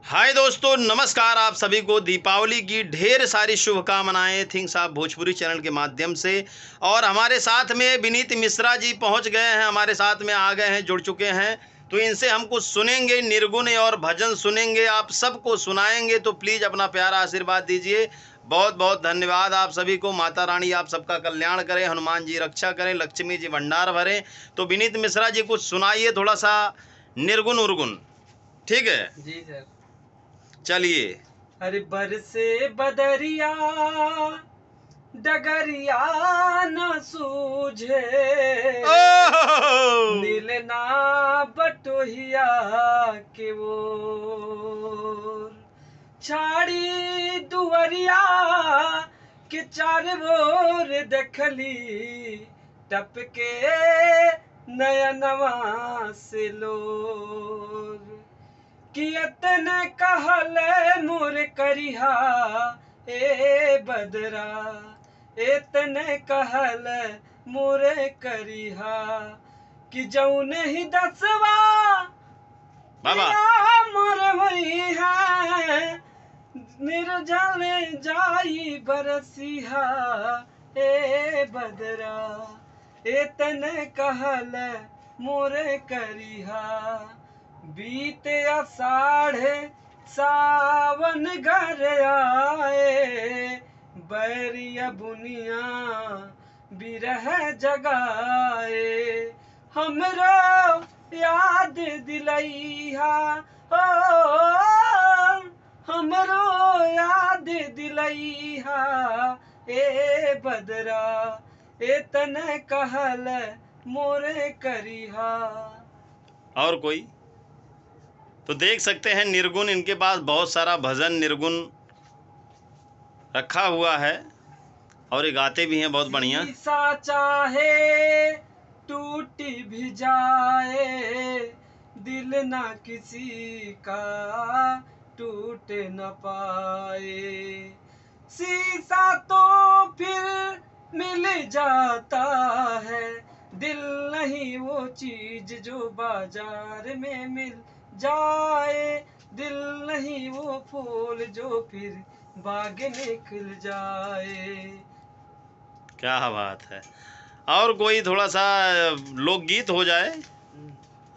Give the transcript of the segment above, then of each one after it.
हाय दोस्तों, नमस्कार। आप सभी को दीपावली की ढेर सारी शुभकामनाएं थिंग्स आप भोजपुरी चैनल के माध्यम से। और हमारे साथ में विनीत मिश्रा जी पहुंच गए हैं, हमारे साथ में आ गए हैं, जुड़ चुके हैं। तो इनसे हम कुछ सुनेंगे, निर्गुण और भजन सुनेंगे, आप सबको सुनाएंगे। तो प्लीज़ अपना प्यारा आशीर्वाद दीजिए। बहुत बहुत धन्यवाद आप सभी को। माता रानी आप सबका कल्याण करें, हनुमान जी रक्षा करें, लक्ष्मी जी भंडार भरें। तो विनीत मिश्रा जी कुछ सुनाइए, थोड़ा सा निर्गुण उर्गुण। ठीक है जी सर। चलिए। अरे बरसे बदरिया डगरिया न सूझे, ओह! नीलना बटोहिया के वो छाड़ी दुवरिया के चार ओर देखली टपके नयनवा से लोर कियतन कहल मोर करिहा ए बदरा, एतन कहल मोर करिहा कि जौन ही दसवा बाबा मोर होई है निर्जल जाई बरसिहा ए बदरा, एतन कहल मोर करिहा बीते आषाढ़ सावन घर आए बैरिया बुनिया बिरह जगाए हमरो याद दिलैहा ओ हमरो याद दिलैहा ए बदरा, एतन कहल मोरे करिहा। और कोई? तो देख सकते हैं निर्गुण इनके पास बहुत सारा भजन निर्गुण रखा हुआ है और ये गाते भी हैं बहुत बढ़िया। सा चाहे टूटी भी जाए दिल ना किसी का टूट न पाए, शीशा तो फिर मिल जाता है, दिल नहीं वो चीज जो बाजार में मिल जाए, दिल नहीं वो फूल जो फिर बाग में खिल जाए। क्या बात है। और कोई थोड़ा सा लोकगीत हो जाए।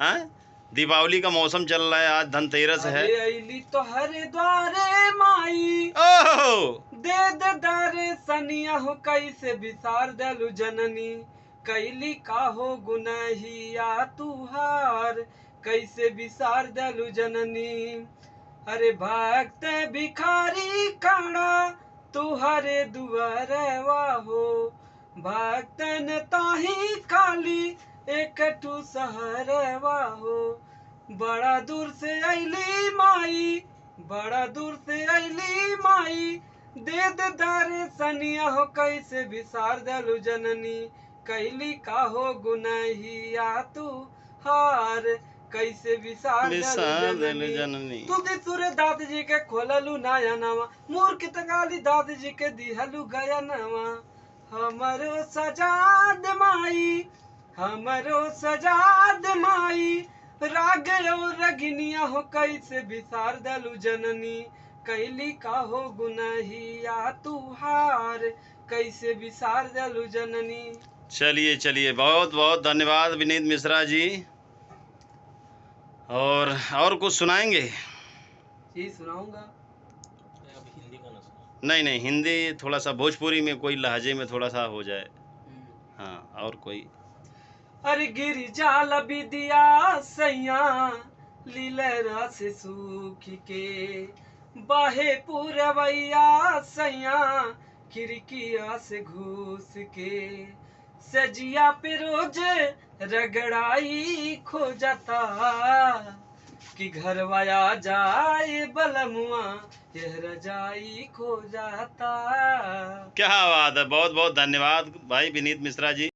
हैं, दीपावली का मौसम चल रहा है, आज धनतेरस है। अली तो हर द्वारे माई ओह! दे दारे सनिया हो कैसे बिसार दलु जननी, कैली का हो गुनहिया तुहार कैसे बिसार दलु जननी। अरे भक्त भिखारी काड़ा तुहरे दुआरवा हो, भक्तन ताही काली एक ठू सहरवा हो, बड़ा दूर से अली माई, बड़ा दूर से अली माई दे दारे सनिया हो कैसे बिसार दलु जननी, कैली का हो गुनहिया तू हार कैसे बिसार दलु जननी। तुलसी सुर दाद जी के खोललू नया नवा, मूर्ख तगाली दाद जी के दिहलू गया नवा, हमरो सजाद माई, हमरो सजाद माई राग और रगिनिया हो कैसे बिसार दलु जननी, कैली का हो गुनहिया तुहार कैसे बिसार दलु जननी। चलिए चलिए, बहुत बहुत धन्यवाद विनीत मिश्रा जी। और कुछ सुनाएंगे? जी सुनाऊंगा। नहीं नहीं, हिंदी थोड़ा सा, भोजपुरी में कोई लहजे में थोड़ा सा हो जाए। हाँ, और कोई? अरे गिरी जाल बिदिया सैया लीलरा से सूख के, बाहे पुरवैया सैया खिड़किया से घुस के, सजिया पे रोज रगड़ाई खो जाता कि घर वाया जाए बलमुआ यह रजाई खो जाता। क्या बात है, बहुत बहुत धन्यवाद भाई विनीत मिश्रा जी।